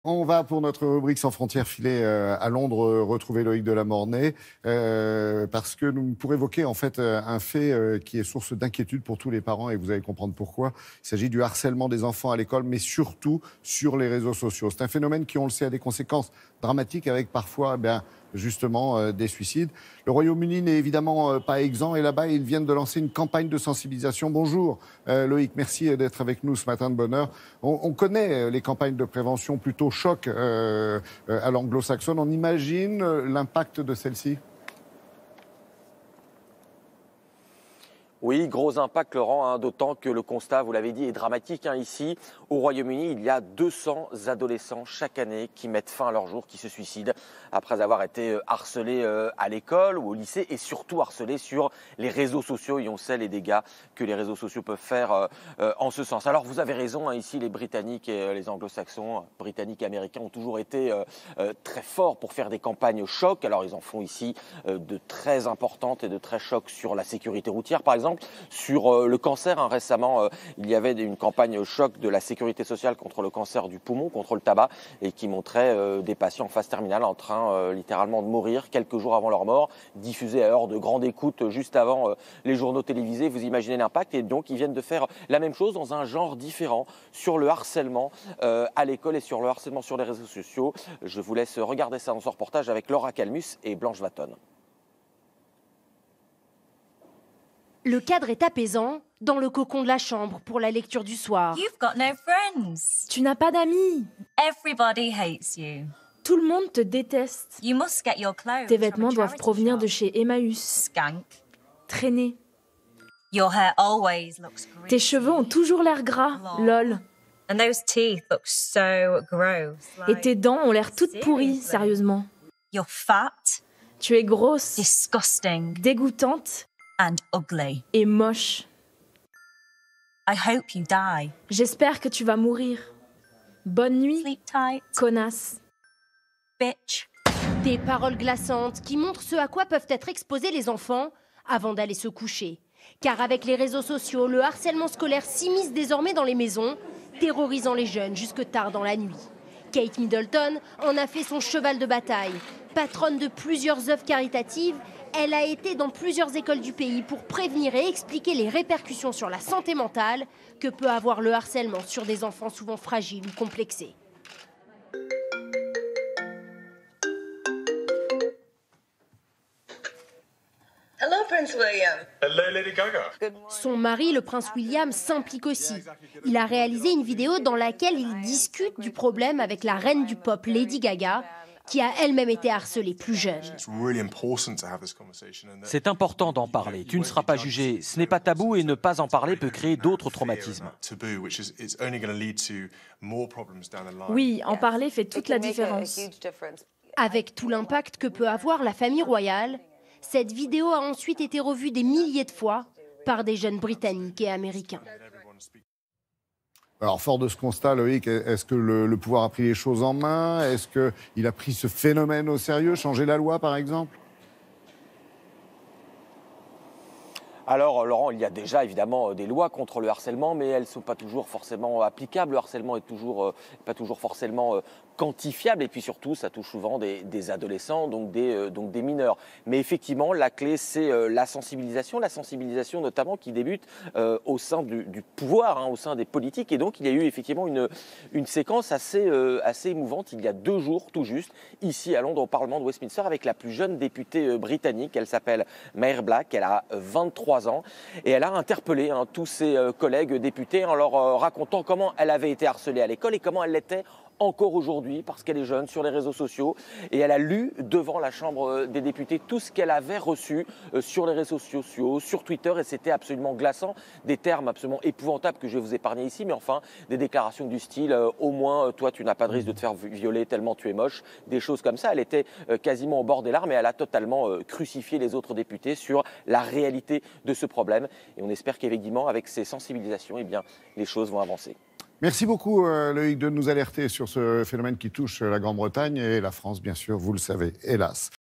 On va pour notre rubrique Sans frontières filer à Londres retrouver Loïc Delamornay parce que nous pour évoquer en fait un fait qui est source d'inquiétude pour tous les parents et vous allez comprendre pourquoi. Il s'agit du harcèlement des enfants à l'école mais surtout sur les réseaux sociaux. C'est un phénomène qui, on le sait, a des conséquences dramatiques avec parfois justement des suicides. Le Royaume-Uni n'est évidemment pas exempt et là-bas ils viennent de lancer une campagne de sensibilisation. Bonjour Loïc, merci d'être avec nous ce matin de bonne heure. On connaît les campagnes de prévention plutôt choc à l'anglo-saxonne. On imagine l'impact de celle-ci? Oui, gros impact, Laurent, d'autant que le constat, vous l'avez dit, est dramatique. Ici, au Royaume-Uni, il y a 200 adolescents chaque année qui mettent fin à leur jour, qui se suicident après avoir été harcelés à l'école ou au lycée et surtout harcelés sur les réseaux sociaux. Et on sait les dégâts que les réseaux sociaux peuvent faire en ce sens. Alors, vous avez raison, ici, les Britanniques et les Anglo-Saxons, Britanniques et Américains, ont toujours été très forts pour faire des campagnes choc. Alors, ils en font ici de très importantes et de très chocs sur la sécurité routière, par exemple. Sur le cancer, récemment, il y avait une campagne choc de la sécurité sociale contre le cancer du poumon, contre le tabac, et qui montrait des patients en phase terminale en train littéralement de mourir quelques jours avant leur mort, diffusée à l'heure de grande écoute juste avant les journaux télévisés. Vous imaginez l'impact. Et donc, ils viennent de faire la même chose dans un genre différent sur le harcèlement à l'école et sur le harcèlement sur les réseaux sociaux. Je vous laisse regarder ça dans ce reportage avec Laura Calmus et Blanche Vatton. Le cadre est apaisant, dans le cocon de la chambre pour la lecture du soir. You've got no friends. Tu n'as pas d'amis. Everybody hates you. Tout le monde te déteste. You must get your clothes Tes from a vêtements doivent charity provenir de shop. chez Emmaüs. Skank. Traîner. Your hair always looks greasy. Tes cheveux ont toujours l'air gras. Lol. And those teeth look so gross. Et tes dents ont l'air toutes pourries, sérieusement. You're fat, Tu es grosse, disgusting, dégoûtante and ugly. et moche. I hope you die. J'espère que tu vas mourir. Bonne nuit, Sleep tight, connasse. bitch. Des paroles glaçantes qui montrent ce à quoi peuvent être exposés les enfants avant d'aller se coucher. Car avec les réseaux sociaux, le harcèlement scolaire s'immisce désormais dans les maisons, terrorisant les jeunes jusque tard dans la nuit. Kate Middleton en a fait son cheval de bataille. Patronne de plusieurs œuvres caritatives, elle a été dans plusieurs écoles du pays pour prévenir et expliquer les répercussions sur la santé mentale que peut avoir le harcèlement sur des enfants souvent fragiles ou complexés. Hello, Prince William. Hello, Lady Gaga. Son mari, le prince William, s'implique aussi. Il a réalisé une vidéo dans laquelle il discute du problème avec la reine du pop, Lady Gaga, qui a elle-même été harcelée plus jeune. C'est important d'en parler. Tu ne seras pas jugé. Ce n'est pas tabou et ne pas en parler peut créer d'autres traumatismes. Oui, en parler fait toute la différence. Avec tout l'impact que peut avoir la famille royale, cette vidéo a ensuite été revue des milliers de fois par des jeunes Britanniques et Américains. Alors, fort de ce constat, Loïc, est-ce que le pouvoir a pris les choses en main? Est-ce qu'il a pris ce phénomène au sérieux, changé la loi, par exemple? Alors, Laurent, il y a déjà évidemment des lois contre le harcèlement, mais elles ne sont pas toujours forcément applicables. Le harcèlement est pas toujours forcément quantifiable. Et puis surtout, ça touche souvent des adolescents, donc des mineurs. Mais effectivement, la clé, c'est la sensibilisation notamment qui débute au sein du pouvoir, au sein des politiques. Et donc, il y a eu effectivement une séquence assez émouvante, il y a 2 jours tout juste, ici à Londres, au Parlement de Westminster, avec la plus jeune députée britannique. Elle s'appelle Mhair Black, elle a 23 ans. Et elle a interpellé tous ses collègues députés en leur racontant comment elle avait été harcelée à l'école et comment elle l'était encore aujourd'hui parce qu'elle est jeune sur les réseaux sociaux. Et elle a lu devant la Chambre des députés tout ce qu'elle avait reçu sur les réseaux sociaux, sur Twitter, et c'était absolument glaçant. Des termes absolument épouvantables que je vais vous épargner ici, mais enfin des déclarations du style au moins toi tu n'as pas de risque de te faire violer tellement tu es moche, des choses comme ça. Elle était quasiment au bord des larmes et elle a totalement crucifié les autres députés sur la réalité de ce problème. Et on espère qu'effectivement avec ces sensibilisations, eh bien, les choses vont avancer. Merci beaucoup, Loïc, de nous alerter sur ce phénomène qui touche la Grande-Bretagne et la France, bien sûr, vous le savez, hélas.